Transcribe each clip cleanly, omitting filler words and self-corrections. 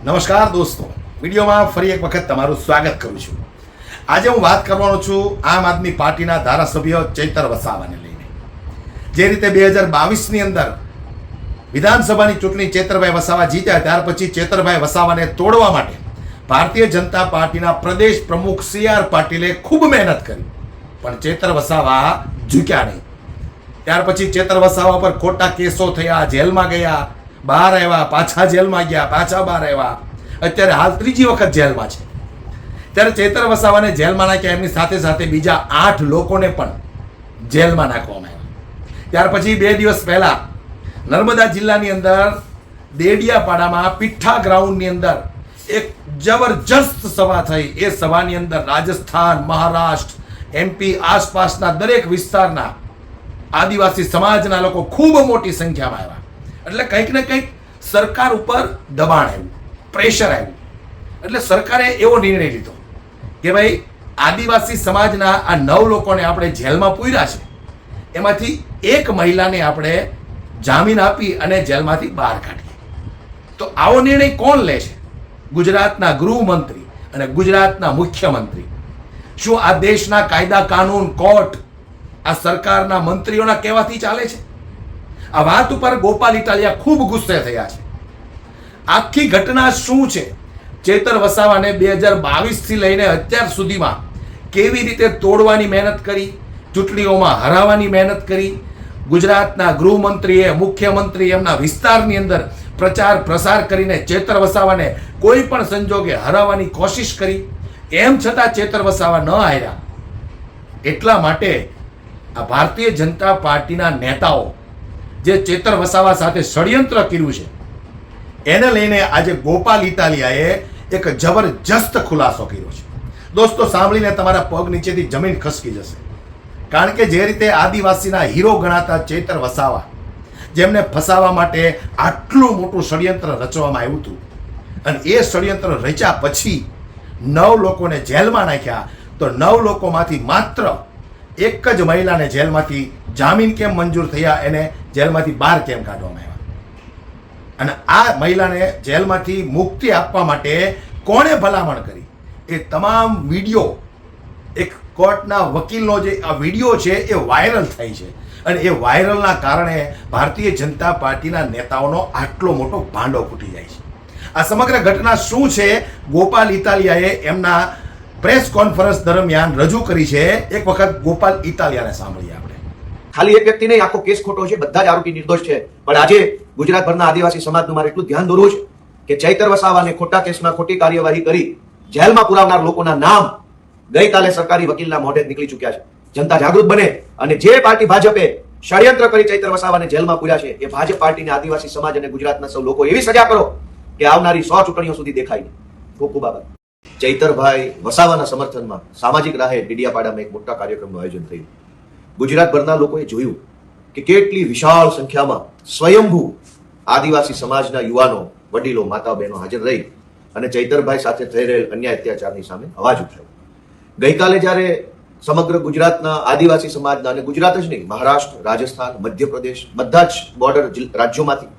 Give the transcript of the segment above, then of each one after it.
નમસ્કાર દોસ્તો, વિડીયોમાં ફરી એક વખત તમારું સ્વાગત કરું છું. આજે હું વાત કરવાનો છું આમ આદમી પાર્ટીના ધારાસભ્ય ચૈતર વસાવાને લઈને. જે રીતે 2022ની અંદર વિધાનસભાની ચૂંટણી ચૈતરભાઈ વસાવા જીત્યા, ત્યાર પછી ચૈતરભાઈ વસાવાને તોડવા માટે ભારતીય જનતા પાર્ટીના પ્રદેશ પ્રમુખ CR પાટીલે ખૂબ મહેનત કરી, પણ ચૈતર વસાવા ઝૂક્યા નહીં. ત્યાર પછી ચૈતર વસાવા પર ખોટા કેસો થયા, જેલમાં ગયા, બહાર આવ્યા, પાછા જેલમાં ગયા, પાછા બહાર આવ્યા, અત્યારે હાલ ત્રીજી વખત જેલમાં છે. ત્યારે ચૈતર વસાવાને જેલમાં નાખ્યા, એમની સાથે સાથે બીજા 8 લોકોને પણ જેલમાં નાખવામાં આવ્યા. ત્યાર પછી 2 દિવસ પહેલા નર્મદા જિલ્લાની અંદર દેડિયાપાડામાં પીઠા ગ્રાઉન્ડની અંદર એક જબરજસ્ત સભા થઈ. એ સભાની અંદર રાજસ્થાન, મહારાષ્ટ્ર, MP આસપાસના દરેક વિસ્તારના આદિવાસી સમાજના લોકો ખૂબ મોટી સંખ્યામાં આવ્યા. એટલે કંઈક ને કંઈક સરકાર ઉપર દબાણ આવ્યું, પ્રેશર આવ્યું. એટલે સરકારે એવો નિર્ણય લીધો કે ભાઈ આદિવાસી સમાજના આ 9 લોકોને આપણે જેલમાં પૂર્યા છે, એમાંથી એક મહિલાને આપણે જામીન આપી અને જેલમાંથી બહાર કાઢીએ. તો આવો નિર્ણય કોણ લે છે? ગુજરાતના ગૃહમંત્રી અને ગુજરાતના મુખ્યમંત્રી. શું આ દેશના કાયદા કાનૂન, કોર્ટ આ સરકારના મંત્રીઓના કહેવાથી ચાલે છે? આ વાત ઉપર ગોપાલ ઇટાલિયા ખૂબ ગુસ્સે થયા છે. આખી ઘટના શું છે? ચૈતર વસાવાને 2022 થી લઈને અત્યાર સુધીમાં કેવી રીતે તોડવાની મહેનત કરી, ચૂંટણીઓમાં હરાવવાની મહેનત કરી, ગુજરાતના ગૃહમંત્રીએ, મુખ્યમંત્રી એમના વિસ્તારની અંદર પ્રચાર પ્રસાર કરીને ચૈતર વસાવાને કોઈ પણ સંજોગે હરાવવાની કોશિશ કરી. એમ છતાં ચૈતર વસાવા ન હાર્યા. એટલા માટે આ ભારતીય જનતા પાર્ટીના નેતાઓ જે ચૈતર વસાવા સાથે ષડયંત્ર કર્યું છે, એને લઈને આજે ગોપાલ ઇટાલિયાએ એક જબરજસ્ત ખુલાસો કર્યો છે. દોસ્તો, સાંભળીને તમારા પગ નીચેથી જમીન ખસકી જશે. કારણ કે જે રીતે આદિવાસીના હીરો ગણાતા ચૈતર વસાવા, જેમને ફસાવા માટે આટલું મોટું ષડયંત્ર રચવામાં આવ્યું હતું, અને એ ષડયંત્ર રચ્યા પછી 9 લોકોને જેલમાં નાખ્યા, તો 9 લોકોમાંથી માત્ર એક જ મહિલાને જેલમાંથી જામીન કેમ મંજૂર થયા, એને જેલમાંથી બહાર કેમ કાઢવામાં આવ્યા? અને આ મહિલાને જેલમાંથી મુક્તિ આપવા માટે કોણે ભલામણ કરી? એ તમામ વિડીયો, એક કોર્ટના વકીલનો જે આ વિડીયો છે એ વાયરલ થઈ છે, અને એ વાયરલના કારણે ભારતીય જનતા પાર્ટીના નેતાઓનો આટલો મોટો ભાંડો ફૂટી જાય છે. આ સમગ્ર ઘટના શું છે, ગોપાલ ઇટાલિયાએ એમના પ્રેસ કોન્ફરન્સ દરમિયાન રજૂ કરી છે. એક વખત ગોપાલ ઇટાલિયાને સાંભળીએ આપણે. ખાલી એક વ્યક્તિ નહીં, આખો કેસ ખોટો છે, બધા જ આરોપી નિર્દોષ છે. પણ આજે ગુજરાતભરના આદિવાસી સમાજનું મારે એટલું ધ્યાન દોરવું છે કે ચૈતર વસાવાને ખોટા કેસમાં ખોટી કાર્યવાહી કરી જેલમાં પુરાવનાર લોકોના નામ ગઈકાલે સરકારી વકીલના મોઢે નીકળી ચૂક્યા છે. જનતા જાગૃત બને અને જે પાર્ટી ભાજપે ષડયંત્ર કરી ચૈતર વસાવાને જેલમાં પૂર્યા છે, એ ભાજપ પાર્ટીને આદિવાસી સમાજ અને ગુજરાતના સૌ લોકો એવી સજા કરો કે આવનારી 100 ચૂંટણીઓ સુધી દેખાય. ખૂબ ખૂબ આભાર. ચૈતરભાઈ વસાવાના સમર્થનમાં સામાજિક રાહે ડેડિયાપાડામાં એક મોટા કાર્યક્રમનું આયોજન થયું. ગુજરાતભરના લોકોએ જોયું કે કેટલી વિશાળ સંખ્યામાં સ્વયંભૂ આદિવાસી સમાજના યુવાનો, વડીલો, માતા બહેનો હાજર રહી અને ચૈતરભાઈ સાથે થઈ રહેલ અન્યાય અત્યાચારની સામે અવાજ ઉઠાવ્યો. ગઈકાલે જ્યારે સમગ્ર ગુજરાતના આદિવાસી સમાજના, અને ગુજરાત જ નહીં, મહારાષ્ટ્ર, રાજસ્થાન, મધ્યપ્રદેશ, બધા જ બોર્ડર રાજ્યોમાંથી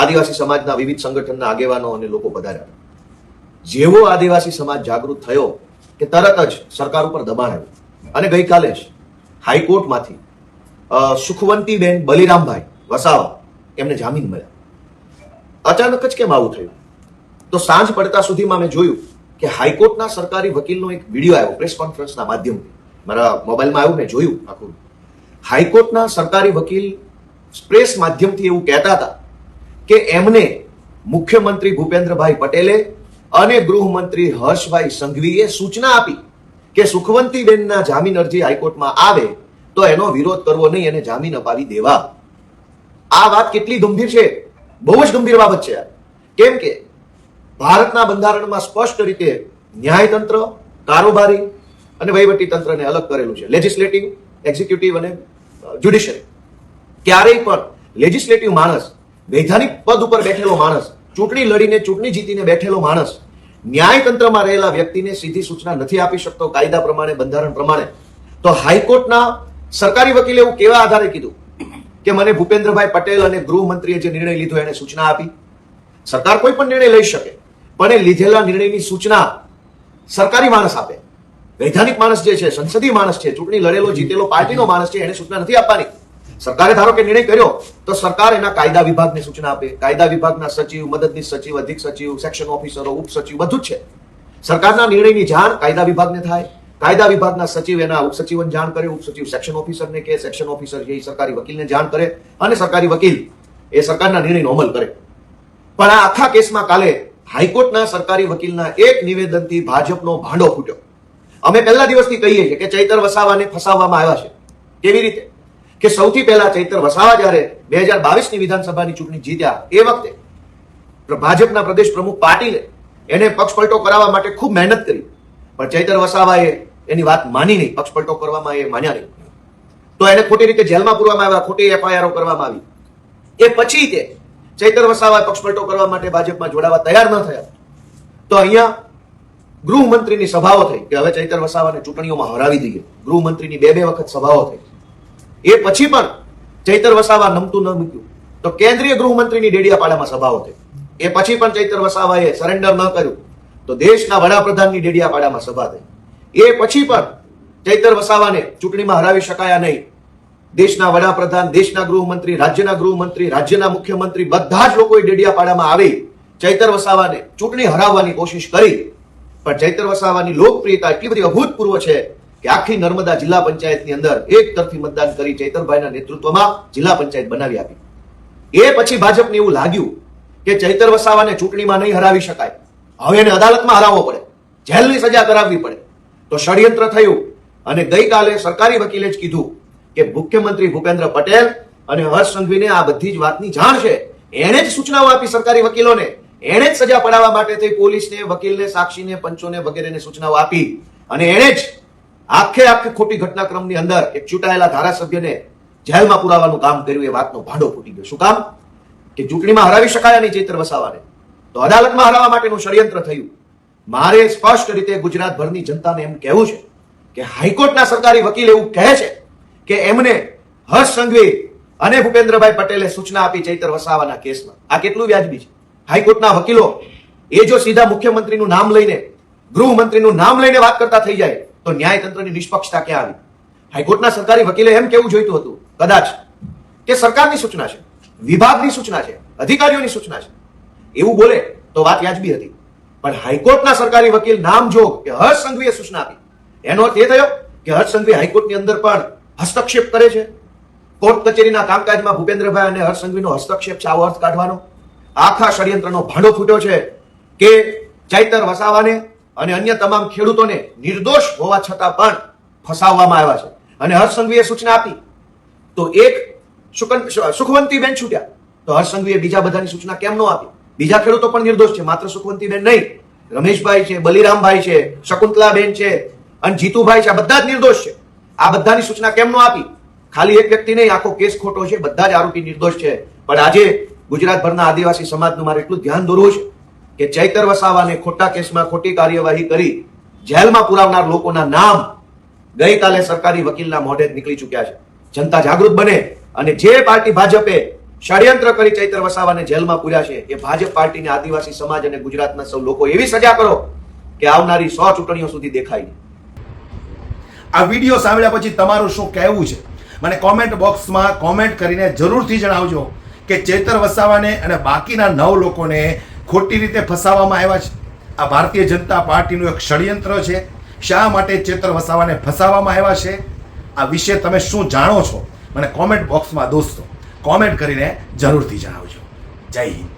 આદિવાસી સમાજના વિવિધ સંગઠનના આગેવાનો અને લોકો પધાર્યા. જેવો આદિવાસી સમાજ જાગૃત થયો કે તરત જ સરકાર ઉપર દબાણ આવ્યું, અને ગઈકાલે જ હાઈકોર્ટમાંથી સુખવંતીબેન બલિરામભાઈ વસાવા એમને જામીન મળ્યા. અચાનક જ કેમ આવું થયું? તો સાંજ પડતા સુધીમાં મેં જોયું કે હાઈકોર્ટના સરકારી વકીલનો એક વિડીયો આવ્યો પ્રેસ કોન્ફરન્સના માધ્યમથી. મારા મોબાઈલમાં આવ્યું, મેં જોયું આખું. હાઈકોર્ટના સરકારી વકીલ પ્રેસ માધ્યમથી એવું કહેતા હતા કે એમને મુખ્યમંત્રી ભૂપેન્દ્રભાઈ પટેલે અને ગૃહમંત્રી હર્ષભાઈ સંઘવીએ સૂચના આપી કે સુખવંતીબેનના જામીન અરજી હાઈકોર્ટમાં આવે તો એનો વિરોધ કરવો નહીં અને જામીન અપાવી દેવા. આ વાત કેટલી ગંભીર છે? બહુ જ ગંભીર બાબત છે. કેમ કે ભારતના બંધારણમાં સ્પષ્ટ રીતે ન્યાયતંત્ર, કારોબારી અને વહીવટી તંત્રને અલગ કરેલું છે. લેજિસ્લેટિવ, એક્ઝિક્યુટિવ અને જ્યુડિશિયરી. ક્યારેય પણ લેજિસ્લેટિવ માણસ, વૈધાનિક પદ ઉપર બેઠેલો માણસ, ચૂંટણી લડીને ચૂંટણી જીતીને બેઠેલો માણસ ન્યાયતંત્રમાં રહેલા વ્યક્તિને સીધી સૂચના નથી આપી શકતો કાયદા પ્રમાણે, બંધારણ પ્રમાણે. તો હાઈકોર્ટના સરકારી વકીલે એવું કેવા આધારે કીધું કે મને ભૂપેન્દ્રભાઈ પટેલ અને ગૃહમંત્રીએ જે નિર્ણય લીધો એને સૂચના આપી? સરકાર કોઈ પણ નિર્ણય લઈ શકે, પણ એ લીધેલા નિર્ણયની સૂચના સરકારી માણસ આપે. વૈધાનિક માણસ જે છે, સંસદીય માણસ છે, ચૂંટણી લડેલો જીતેલો પાર્ટીનો માણસ છે, એને સૂચના નથી આપવાની. સરકારે ધારો કે નિર્ણય કર્યો તો સરકાર એના કાયદા વિભાગને સૂચના આપે. કાયદા વિભાગના સચિવ, મદદનીશ સચિવ, અધિક સચિવ, સેક્શન ઓફિસરો, ઉપસચિવ બધું જ છે. સરકારના નિર્ણયની જાણ કાયદા વિભાગને થાય. કાયદા વિભાગના સચિવ એના ઉપસચિવને જાણ કરે, ઉપસચિવ સેક્શન ઓફિસરને કે, સેક્શન ઓફિસર જે સરકારી વકીલને જાણ કરે અને સરકારી વકીલ એ સરકારના નિર્ણયનો અમલ કરે. પણ આ આખા કેસમાં કાલે હાઈકોર્ટના સરકારી વકીલના એક નિવેદનથી ભાજપનો ભાંડો ફૂટ્યો. અમે પહેલા દિવસથી કહીએ છીએ કે ચૈતર વસાવાને ફસાવવામાં આવ્યા છે. કેવી રીતે? કે સૌથી પહેલા ચૈતર વસાવા જ્યારે 2022ની વિધાનસભાની ચૂંટણી જીત્યા એ વખતે ભાજપના પ્રદેશ પ્રમુખ પાટીલે એને પક્ષપલટો કરાવવા માટે ખૂબ મહેનત કરી, પણ ચૈતર વસાવાએ એની વાત માની નહીં. પક્ષપલટો કરવામાં એ માન્યા નહીં, તો એને ખોટી રીતે જેલમાં પૂરવામાં આવ્યા, ખોટી એફઆઈઆર કરવામાં આવી. એ પછી તે ચૈતર વસાવા પક્ષપલટો કરવા માટે ભાજપમાં જોડાવા તૈયાર ન થયા, તો અહીંયા ગૃહમંત્રીની સભાઓ થઈ કે હવે ચૈતર વસાવાને ચૂંટણીઓમાં હરાવી દઈએ. ગૃહમંત્રીની બે વખત સભાઓ થઈ. એ પછી પણ ચૈતર વસાવા નમતું ન મૂક્યું તો કેન્દ્રીય ગૃહમંત્રીની ડેડિયાપાડામાં સભાઓ થઈ. એ પછી પણ ચૈતર વસાવાએ સરેન્ડર ન કર્યું તો દેશના વડાપ્રધાનની ડેડિયાપાડામાં સભા થઈ. એ પછી પણ ચૈતર વસાવાને ચૂંટણીમાં હરાવી શકાયા નહીં. દેશના વડાપ્રધાન, દેશના ગૃહમંત્રી, રાજ્યના ગૃહમંત્રી, રાજ્યના મુખ્યમંત્રી બધા જ લોકોએ ડેડિયાપાડામાં આવી ચૈતર વસાવાને ચૂંટણી હરાવવાની કોશિશ કરી. પણ ચૈતર વસાવાની લોકપ્રિયતા એટલી બધી અભૂતપૂર્વ છે કે આખી નર્મદા જિલ્લા પંચાયતની અંદર એક તરફી મતદાન કરી ચૈતરભાઈના નેતૃત્વમાં જિલ્લા પંચાયત બનાવી આપી. એ પછી ભાજપને એવું લાગ્યું કે ચૈતર વસાવાને ચૂંટણીમાં નહીં હરાવી શકાય, હવે એને અદાલતમાં હરાવવો પડે, જેલની સજા કરાવવી પડે. તો ષડયંત્ર થયું અને ગઈકાલે સરકારી વકીલે જ કીધું કે મુખ્યમંત્રી ભૂપેન્દ્ર પટેલ અને હર્ષ સંઘવીને આ બધી જ વાતની જાણ છે. એણે જ સૂચનાઓ આપી સરકારી વકીલોને, એણે જ સજા પડાવવા માટે થઈ પોલીસને, વકીલને, સાક્ષીને, પંચોને વગેરેને સૂચનાઓ આપી અને એણે જ આખે ખોટી ઘટનાક્રમની અંદર એક ચૂંટાયેલા ધારાસભ્યને જેલમાં પુરાવાનું કામ કર્યું. એ વાતનો ભાંડો ફૂટી ગયો. શું કામ? કે ચૂંટણીમાં હરાવી શકાયા નહીં ચૈતર વસાવાને, તો અદાલતમાં હરાવવા માટેનું ષડયંત્ર થયું. મારે સ્પષ્ટ રીતે ગુજરાતભરની જનતાને એમ કહેવું છે કે હાઈકોર્ટના સરકારી વકીલ એવું કહે છે કે એમને હર્ષ સંઘવી અને ભૂપેન્દ્રભાઈ પટેલે સૂચના આપી ચૈતર વસાવાના કેસમાં. આ કેટલું વ્યાજબી છે? હાઈકોર્ટના વકીલો એ જો સીધા મુખ્યમંત્રીનું નામ લઈને, ગૃહમંત્રીનું નામ લઈને વાત કરતા થઈ જાય તો ન્યાયતંત્રની નિષ્પક્ષતા ક્યાં આવી? હાઈકોર્ટના સરકારી વકીલે એમ કેવું જોઈતું હતું કદાચ કે સરકારની સૂચના છે, વિભાગની સૂચના છે, અધિકારીઓની સૂચના છે, એવું બોલે તો વાત વ્યાજબી હતી. પણ હાઈકોર્ટના સરકારી વકીલ નામજોગ કે હર્ષ સંઘવીએ સૂચના આપી, એનો અર્થ એ થયો કે હર્ષ સંઘવી હાઈકોર્ટની અંદર પણ હસ્તક્ષેપ કરે છે. કોર્ટ કચેરીના કામકાજમાં ભૂપેન્દ્રભાઈ અને હર્ષ સંઘવીનો હસ્તક્ષેપ છે, આવો અર્થ કાઢવાનો. આખા ષડયંત્રનો ભાંડો ફૂટ્યો છે કે ચૈતર વસાવાને અને અન્ય તમામ ખેડૂતોને નિર્દોષ હોવા છતાં પણ ફસાવવામાં આવ્યા છે. અને હર્ષ સંઘવીએ સૂચના આપી તો એક સુખવંતીબેન છૂટ્યા, તો હર્ષ સંઘવીએ બીજા બધાની સૂચના કેમ ન આપી? બીજા ખેડૂતો પણ નિર્દોષ છે, માત્ર સુખવંતીબેન નહીં. રમેશભાઈ છે, બલિરામભાઈ છે, શકુંતલાબેન છે અને જીતુભાઈ છે, આ બધા જ નિર્દોષ છે. આ બધાની સૂચના કેમ ન આપી? ખાલી એક વ્યક્તિ નહીં, આખો કેસ ખોટો છે, બધા જ આરોપી નિર્દોષ છે. પણ આજે ગુજરાતભરના આદિવાસી સમાજનું મારે એટલું ધ્યાન દોરવું છે કે ચૈતર વસાવાને ખોટા કેસમાં ખોટી કાર્યવાહી કરી જેલમાં પુરાવનાર લોકોના નામ ગઈકાલે સરકારી વકીલના મોઢે નીકળી ચૂક્યા છે. જનતા જાગૃત બને અને જે પાર્ટી ભાજપે ષડયંત્ર કરી ચૈતર વસાવાને જેલમાં પૂર્યા છે એ ભાજપ પાર્ટીને આદિવાસી સમાજ અને ગુજરાતના સૌ લોકો એવી સજા કરો કે આવનારી 100 ચૂંટણીઓ સુધી દેખાય. આ વિડીયો સાંભળ્યા પછી તમારું શું કહેવું છે મને કોમેન્ટ બોક્સમાં કોમેન્ટ કરીને જરૂરથી જણાવજો કે ચૈતર વસાવાને અને બાકીના 9 લોકોને ખોટી રીતે ફસાવવામાં આવ્યા છે. આ ભારતીય જનતા પાર્ટીનું એક ષડયંત્ર છે. શા માટે ચૈતર વસાવાને ફસાવવામાં આવ્યા છે આ વિશે તમે શું જાણો છો મને કોમેન્ટ બોક્સમાં દોસ્તો કોમેન્ટ કરીને જરૂરથી જણાવજો. જય હિન્દ.